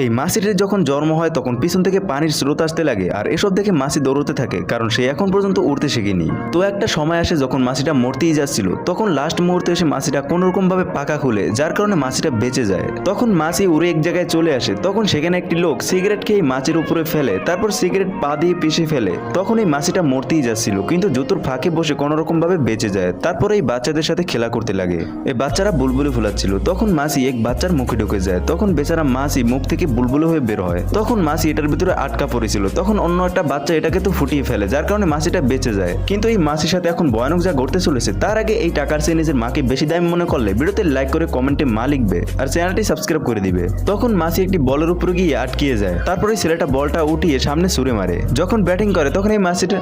এই মাছিটির যখন জন্ম হয় তখন পিছন থেকে পানির স্রোত আসতে লাগে আর এসব দেখে মাছি দৌড়তে থাকে, কারণ সে এখন পর্যন্ত উড়তে শেখেনি। তো একটা সময় আসে যখন মাছিটা মরতেই যাচ্ছিল, তখন লাস্ট মুহূর্তে এসে মাছিটা কোনোরকম ভাবে পাকা খুলে, যার কারণে মাছিটা বেঁচে যায়। তখন মাছি উড়ে এক জায়গায় চলে আসে, তখন সেখানে একটি লোক সিগারেট খেয়ে মাছির উপরে ফেলে, তারপর সিগারেট পা দিয়ে পিষে ফেলে। তখন এই মাছিটা মরতেই যাচ্ছিল, কিন্তু জুতোর ফাঁকে বসে কোনোরকম ভাবে বেঁচে যায়। তারপরে এই বাচ্চাদের সাথে খেলা করতে লাগে। এই বাচ্চারা বুলবুলি ফুলাচ্ছিল, তখন মাছি এক বাচ্চার মুখে ঢুকে যায়। তখন বেচারা মাছি মুখ থেকে বুলবুলি হয়ে বের হয়। তখন মাছি এটার ভিতরে আটকা পড়েছিল, তখন অন্য একটা বাচ্চা এটাকে তো ফুটিয়ে ফেলে, যার কারণে মাছিটা বেঁচে যায়। কিন্তু এই মাছির সাথে এখন ভয়ানক যা ঘটতে চলেছে, তার আগে এই টাকার চেয়ে নিজের মাকে বেশি দামি মনে করলে ভিডিওতে লাইক করে কমেন্টে মা লিখবে আর চ্যানেলটি সাবস্ক্রাইব করে দিবে। তখন মাছি একটি বলের উপরে গিয়ে আটকিয়ে যায়, তারপরে ছেলেটা বলটা উঠিয়ে সামনে ছুঁড়ে মারে। যখন ব্যাটিং করে তখন এই মাছিটা